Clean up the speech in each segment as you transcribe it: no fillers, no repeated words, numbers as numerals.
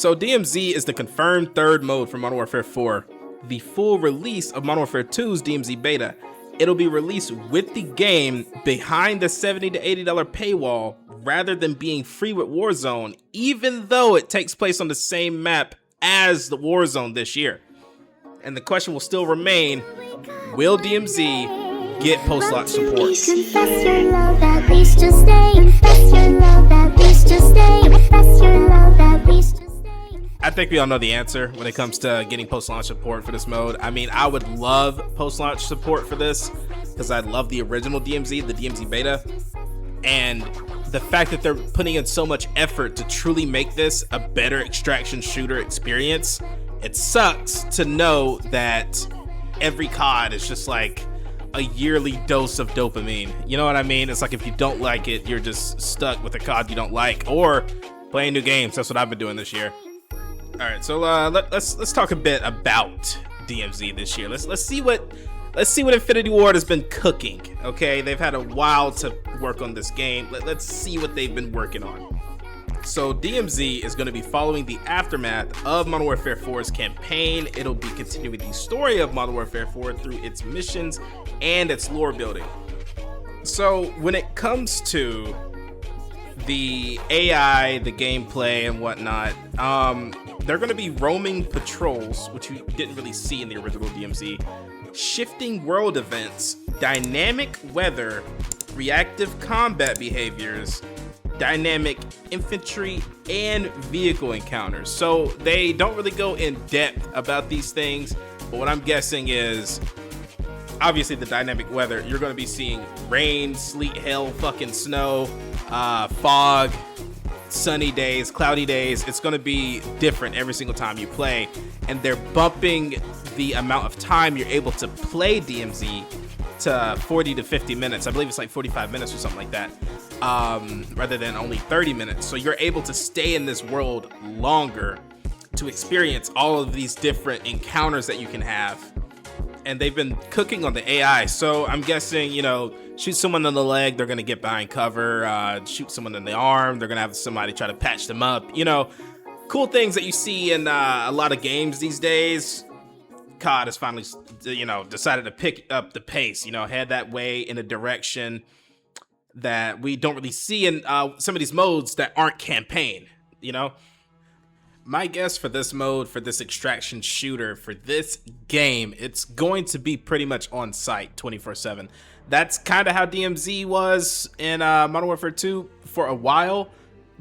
So DMZ is the confirmed third mode for Modern Warfare 4. The full release of Modern Warfare 2's DMZ beta. It'll be released with the game behind the $70 to $80 paywall rather than being free with Warzone, even though it takes place on the same map as the Warzone this year. And the question will still remain, will DMZ get post-launch support? I think we all know the answer when it comes to getting post-launch support for this mode. I mean, I would love post-launch support for this because I love the original DMZ, the DMZ beta. And the fact that they're putting in so much effort to truly make this a better extraction shooter experience, it sucks to know that every COD is just like a yearly dose of dopamine. You know what I mean? It's like if you don't like it, you're just stuck with a COD you don't like, or playing new games. That's what I've been doing this year. All right, so let's talk a bit about DMZ this year. Let's see what Infinity Ward has been cooking. Okay, they've had a while to work on this game. Let's see what they've been working on. So DMZ is going to be following the aftermath of Modern Warfare 4's campaign. It'll be continuing the story of Modern Warfare 4 through its missions and its lore building. So when it comes to the AI, the gameplay, and whatnot, they're going to be roaming patrols, which you didn't really see in the original DMZ, shifting world events, dynamic weather, reactive combat behaviors, dynamic infantry, and vehicle encounters. So they don't really go in depth about these things, but what I'm guessing is obviously the dynamic weather. You're going to be seeing rain, sleet, hail, fucking snow, fog, sunny days, cloudy days. It's going to be different every single time you play, and they're bumping the amount of time you're able to play DMZ to 40 to 50 minutes. I believe it's like 45 minutes or something like that, rather than only 30 minutes. So you're able to stay in this world longer to experience all of these different encounters that you can have. And they've been cooking on the AI. So I'm guessing, you know, shoot someone in the leg, they're going to get behind cover. Shoot someone in the arm, they're going to have somebody try to patch them up. You know, cool things that you see in a lot of games these days. COD has finally, you know, decided to pick up the pace, you know, head that way in a direction that we don't really see in some of these modes that aren't campaign, you know. My guess for this mode, for this extraction shooter, for this game, it's going to be pretty much on site 24/7. That's kind of how DMZ was in Modern Warfare 2 for a while,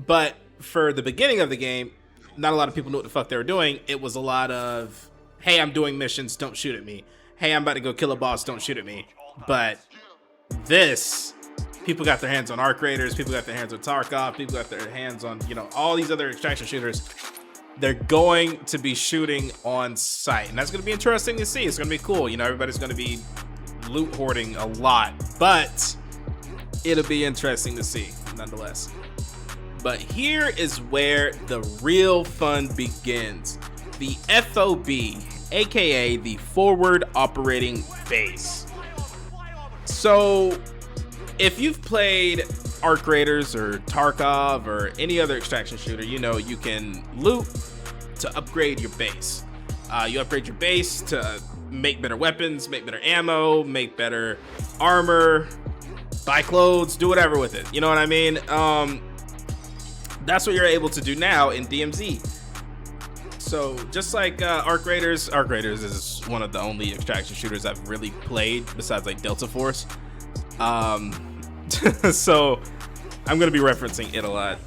but for the beginning of the game, not a lot of people knew what the fuck they were doing. It was a lot of, hey, I'm doing missions, don't shoot at me. Hey, I'm about to go kill a boss, don't shoot at me. But this, people got their hands on Arc Raiders, people got their hands on Tarkov, people got their hands on, you know, all these other extraction shooters. They're going to be shooting on site, and that's going to be interesting to see. It's going to be cool. You know, everybody's going to be loot hoarding a lot, but it'll be interesting to see nonetheless. But here is where the real fun begins. The FOB, aka the Forward Operating Base. So if you've played Arc Raiders or Tarkov or any other extraction shooter, you know you can loot to upgrade your base. You upgrade your base to make better weapons, make better ammo, make better armor, buy clothes, do whatever with it. You know what I mean? That's what you're able to do now in DMZ. So just like Arc Raiders is one of the only extraction shooters I've really played besides like Delta Force. So I'm going to be referencing it a lot.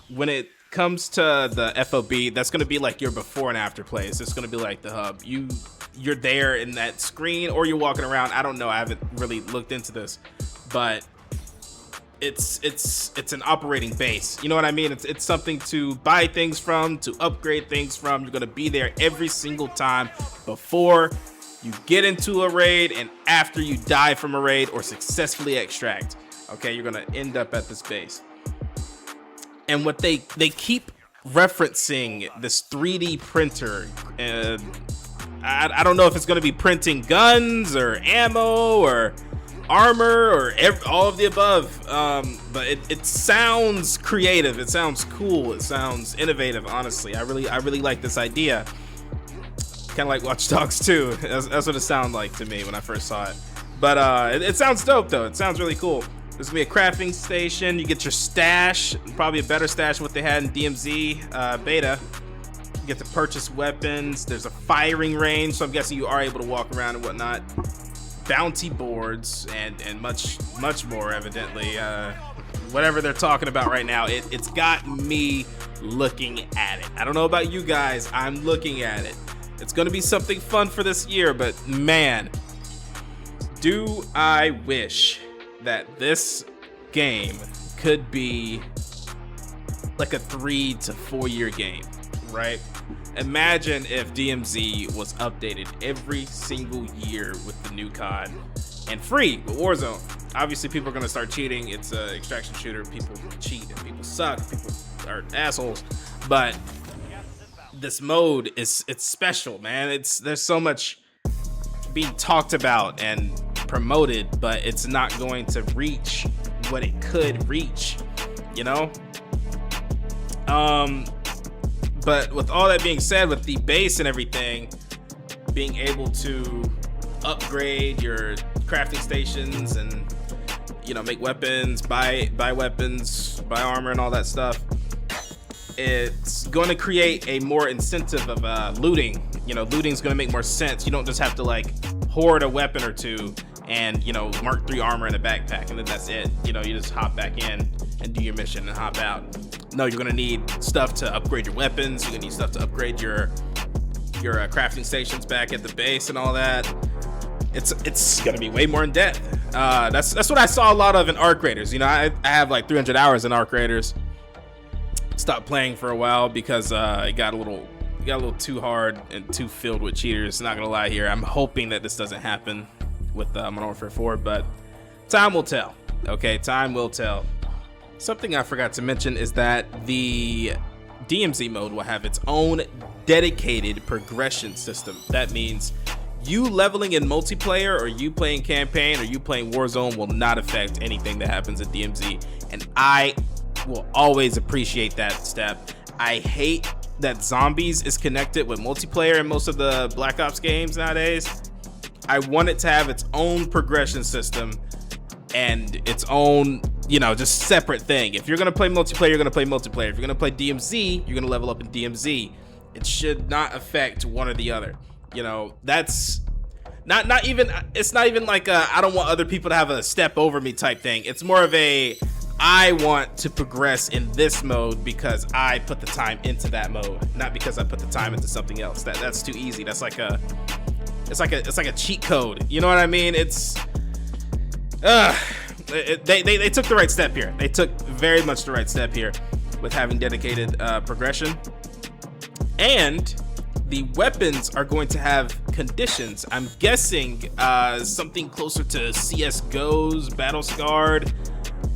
When it comes to the FOB, that's going to be like your before and after plays. It's going to be like the hub. You're there in that screen, or you're walking around. I don't know. I haven't really looked into this, but it's an operating base. You know what I mean? It's something to buy things from, to upgrade things from. You're going to be there every single time before you get into a raid and after you die from a raid or successfully extract. Okay, you're gonna end up at this base. And what they keep referencing this 3D printer. I don't know if it's gonna be printing guns or ammo or armor or all of the above. But it sounds creative. It sounds cool. It sounds innovative. Honestly, I really like this idea. Kind of like Watch Dogs 2. That's what it sounded like to me when I first saw it. But it sounds dope though. It sounds really cool. There's gonna be a crafting station. You get your stash, probably a better stash than what they had in DMZ beta. You get to purchase weapons. There's a firing range, so I'm guessing you are able to walk around and whatnot. Bounty boards and much more, evidently. Whatever they're talking about right now, it's got me looking at it. I don't know about you guys. I'm looking at it. It's gonna be something fun for this year, but man, do I wish that this game could be like a 3 to 4 year game, right? Imagine if DMZ was updated every single year with the new COD and free with Warzone. Obviously, people are gonna start cheating. It's an extraction shooter. People cheat and people suck. People are assholes. But this mode it's special, man. There's so much being talked about and promoted, but it's not going to reach what it could reach, you know? But with all that being said, with the base and everything, being able to upgrade your crafting stations and, you know, make weapons, buy weapons, buy armor and all that stuff, it's going to create a more incentive of looting. You know, looting's going to make more sense. You don't just have to like hoard a weapon or two and, you know, Mark 3 armor in a backpack and then that's it. You know, you just hop back in and do your mission and hop out. No, you're gonna need stuff to upgrade your weapons. You're gonna need stuff to upgrade your crafting stations back at the base and all that. It's gonna be way more in depth. That's what I saw a lot of in Arc Raiders. You know, I have like 300 hours in Arc Raiders. Stopped playing for a while because it got a little too hard and too filled with cheaters. Not gonna lie here. I'm hoping that this doesn't happen with Modern Warfare 4, but time will tell. Okay, time will tell. Something I forgot to mention is that the DMZ mode will have its own dedicated progression system. That means you leveling in multiplayer or you playing campaign or you playing Warzone will not affect anything that happens at DMZ. And I will always appreciate that step. I hate that zombies is connected with multiplayer in most of the Black Ops games nowadays. I want it to have its own progression system and its own, you know, just separate thing. If you're gonna play multiplayer, you're gonna play multiplayer. If you're gonna play DMZ, you're gonna level up in DMZ. It should not affect one or the other. You know, that's not even, it's not even like a, I don't want other people to have a step over me type thing. It's more of a, I want to progress in this mode because I put the time into that mode, not because I put the time into something else. That's too easy. That's like a, it's like a cheat code. You know what I mean? They took the right step here. They took very much the right step here with having dedicated progression. And the weapons are going to have conditions. I'm guessing something closer to CSGO's Battle Scarred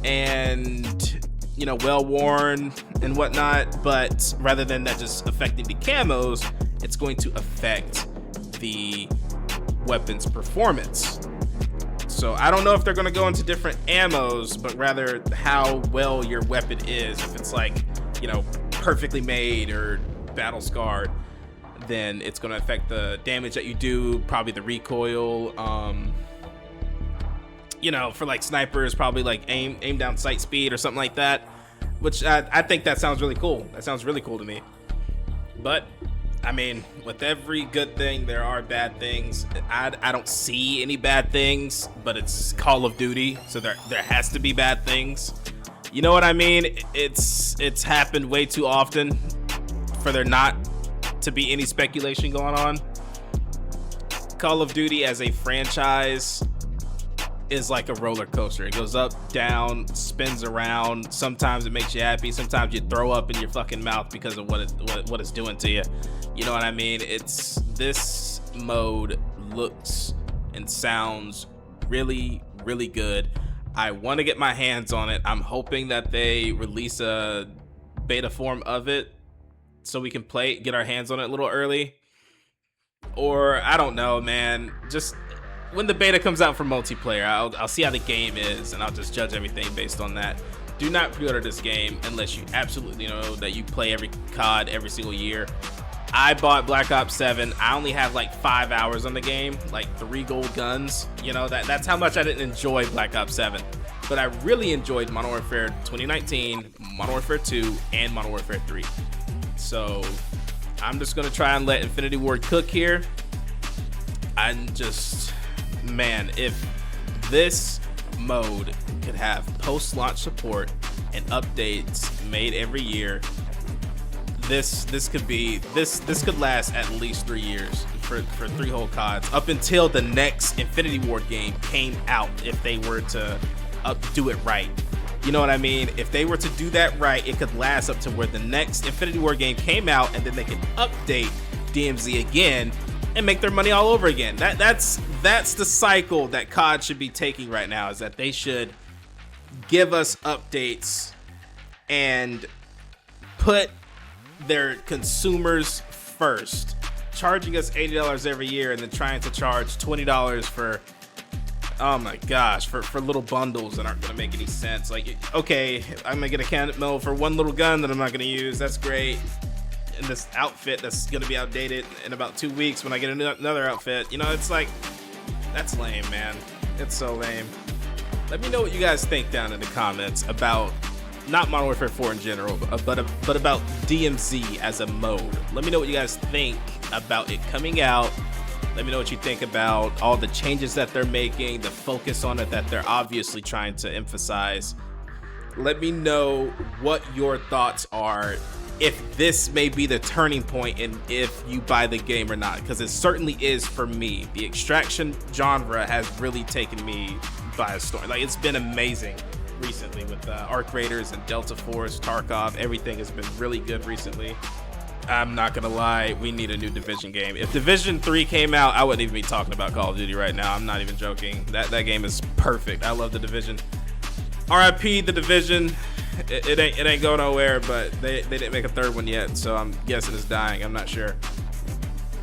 and, you know, well worn and whatnot. But rather than that just affecting the camos, it's going to affect the weapon's performance. So I don't know if they're going to go into different ammos, but rather how well your weapon is. If it's like, you know, perfectly made or battle scarred, then it's going to affect the damage that you do, probably the recoil. You know, for like snipers, probably like aim down sight speed or something like that, which I think that sounds really cool. That sounds really cool to me. But I mean, with every good thing, there are bad things. I don't see any bad things, but it's Call of Duty, so there has to be bad things. You know what I mean? It's happened way too often for there not to be any speculation going on. Call of Duty as a franchise is like a roller coaster. It goes up, down, spins around. Sometimes it makes you happy. Sometimes you throw up in your fucking mouth because of what it's doing to you. You know what I mean? This mode looks and sounds really, really good. I want to get my hands on it. I'm hoping that they release a beta form of it so we can get our hands on it a little early. Or I don't know, man. Just when the beta comes out for multiplayer, I'll see how the game is, and I'll just judge everything based on that. Do not pre-order this game unless you absolutely know that you play every COD every single year. I bought Black Ops 7. I only have like 5 hours on the game, like 3 gold guns. You know, that's how much I didn't enjoy Black Ops 7. But I really enjoyed Modern Warfare 2019, Modern Warfare 2, and Modern Warfare 3. So I'm just gonna try and let Infinity Ward cook here. I'm just, man, if this mode could have post-launch support and updates made every year, this could last at least 3 years for 3 whole CODs, up until the next Infinity Ward game came out, if they were to do it right. You know what I mean? If they were to do that right, it could last up to where the next Infinity Ward game came out, and then they could update DMZ again and make their money all over again. That's the cycle that COD should be taking right now, is that they should give us updates and put their consumers first, charging us $80 every year and then trying to charge $20 for, oh my gosh, for little bundles that aren't gonna make any sense. Like, okay, I'm gonna get a cannon mill for 1 little gun that I'm not gonna use, that's great. And this outfit that's gonna be outdated in about 2 weeks when I get another outfit, you know, it's like, that's lame, man. It's so lame. Let me know what you guys think down in the comments about not Modern Warfare 4 in general, but about DMZ as a mode. Let me know what you guys think about it coming out. Let me know what you think about all the changes that they're making, the focus on it that they're obviously trying to emphasize. Let me know what your thoughts are, if this may be the turning point and if you buy the game or not, because it certainly is for me. The extraction genre has really taken me by storm. Like, it's been amazing recently with Arc Raiders and Delta Force, Tarkov. Everything has been really good recently. I'm not gonna lie, we need a new Division game. If Division 3 came out, I wouldn't even be talking about Call of Duty right now. I'm not even joking. That game is perfect. I love the Division. RIP the Division. It ain't going nowhere, but they didn't make a 3rd one yet, so I'm guessing it's dying. I'm not sure.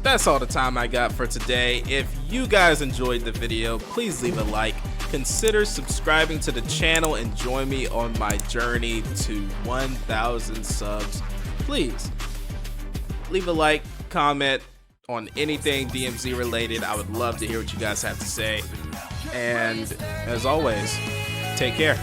That's all the time I got for today. If you guys enjoyed the video, please leave a like. Consider subscribing to the channel and join me on my journey to 1,000 subs. Please leave a like, comment on anything DMZ related. I would love to hear what you guys have to say. And as always, take care.